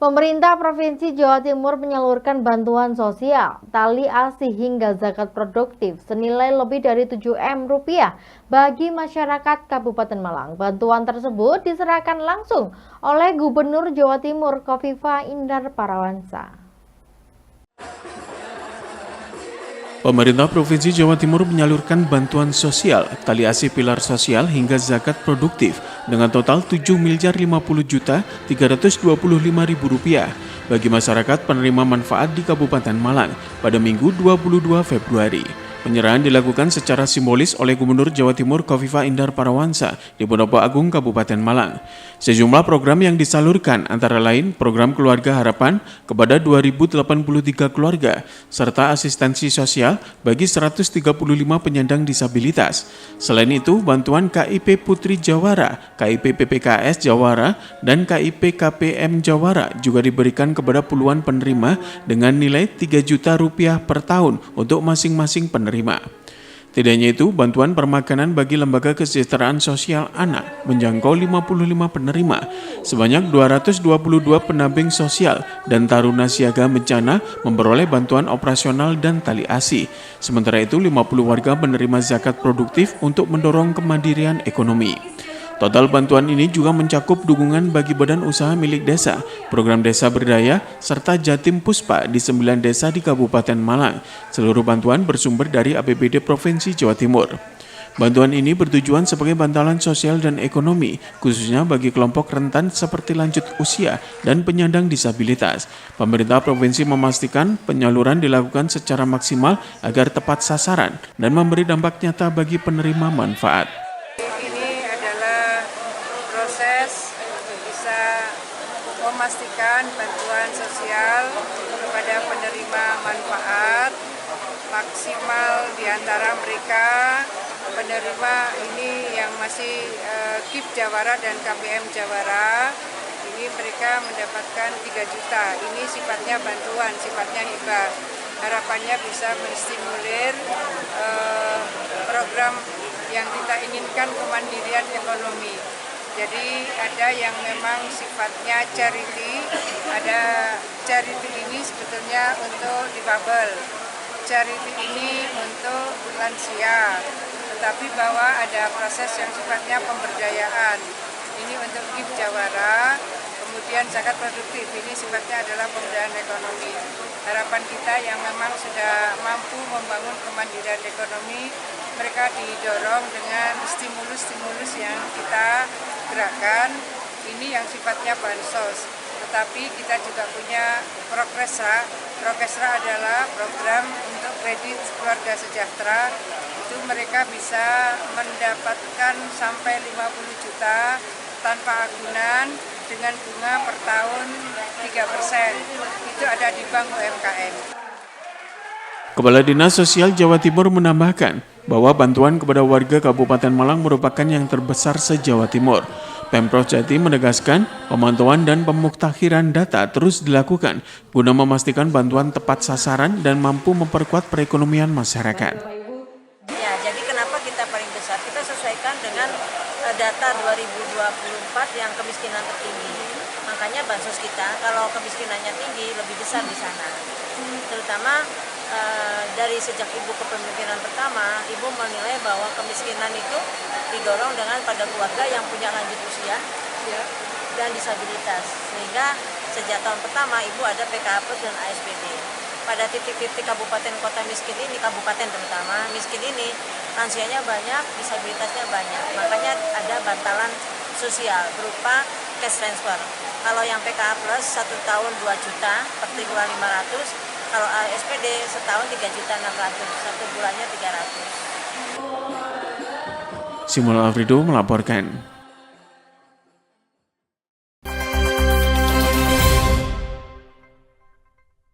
Pemerintah Provinsi Jawa Timur menyalurkan bantuan sosial, tali asi hingga zakat produktif senilai lebih dari 7 M rupiah bagi masyarakat Kabupaten Malang. Bantuan tersebut diserahkan langsung oleh Gubernur Jawa Timur Kofifa Indar Parawansa. Pemerintah Provinsi Jawa Timur menyalurkan bantuan sosial, tali asi pilar sosial hingga zakat produktif dengan total Rp7.050.325.000 bagi masyarakat penerima manfaat di Kabupaten Malang pada Minggu 22 Februari. Penyerahan dilakukan secara simbolis oleh Gubernur Jawa Timur Kofifa Indar Parawansa di Pendopo Agung Kabupaten Malang. Sejumlah program yang disalurkan antara lain program Keluarga Harapan kepada 2083 keluarga serta asistensi sosial bagi 135 penyandang disabilitas. Selain itu, bantuan KIP Putri Jawara, KIP PPKS Jawara, dan KIP KPM Jawara juga diberikan kepada puluhan penerima dengan nilai Rp3 juta per tahun untuk masing-masing penerima. Tidak hanya itu, bantuan permakanan bagi Lembaga Kesejahteraan Sosial Anak menjangkau 55 penerima, sebanyak 222 pendamping sosial dan taruna siaga bencana memperoleh bantuan operasional dan tali asi. Sementara itu, 50 warga menerima zakat produktif untuk mendorong kemandirian ekonomi. Total bantuan ini juga mencakup dukungan bagi badan usaha milik desa, program desa berdaya, serta Jatim Puspa di 9 desa di Kabupaten Malang. Seluruh bantuan bersumber dari APBD Provinsi Jawa Timur. Bantuan ini bertujuan sebagai bantalan sosial dan ekonomi, khususnya bagi kelompok rentan seperti lanjut usia dan penyandang disabilitas. Pemerintah provinsi memastikan penyaluran dilakukan secara maksimal agar tepat sasaran dan memberi dampak nyata bagi penerima manfaat. Proses bisa memastikan bantuan sosial kepada penerima manfaat maksimal di antara mereka penerima ini yang masih KIP Jawara dan KPM Jawara. Ini mereka mendapatkan 3 juta. Ini sifatnya bantuan, sifatnya hibah. Harapannya bisa menstimulir program yang kita inginkan, kemandirian ekonomi. Jadi ada yang memang sifatnya charity, ada charity ini sebetulnya untuk difabel, charity ini untuk lansia, tetapi bahwa ada proses yang sifatnya pemberdayaan, ini untuk KIP Jawara, kemudian zakat produktif, ini sifatnya adalah pemberdayaan ekonomi. Harapan kita yang memang sudah mampu membangun kemandirian ekonomi, mereka didorong dengan stimulus-stimulus yang kita gerakan, ini yang sifatnya bansos. Tetapi kita juga punya Prokesra. Prokesra adalah program untuk kredit keluarga sejahtera. Itu mereka bisa mendapatkan sampai 50 juta tanpa agunan dengan bunga per tahun 3%. Itu ada di Bank UMKM. Kepala Dinas Sosial Jawa Timur menambahkan bahwa bantuan kepada warga Kabupaten Malang merupakan yang terbesar se-Jawa Timur. Pemprov Jatim menegaskan pemantauan dan pemuktakhiran data terus dilakukan guna memastikan bantuan tepat sasaran dan mampu memperkuat perekonomian masyarakat. Ya, jadi kenapa kita paling besar? Kita sesuaikan dengan data 2024 yang kemiskinan tertinggi. Makanya bansos kita kalau kemiskinannya tinggi lebih besar di sana. Terutama dari sejak Ibu kepemimpinan pertama, Ibu menilai bahwa kemiskinan itu didorong dengan pada keluarga yang punya lanjut usia dan disabilitas. Sehingga sejak tahun pertama Ibu ada PKH Plus dan ASPD. Pada titik-titik kabupaten kota miskin ini, kabupaten terutama miskin ini, lansianya banyak, disabilitasnya banyak. Makanya ada bantalan sosial berupa cash transfer. Kalau yang PKH Plus 1 tahun 2 juta per triwulan 500, kalau ASPD setahun 3.600.000, 1 bulannya 300. Simul Alfredo melaporkan.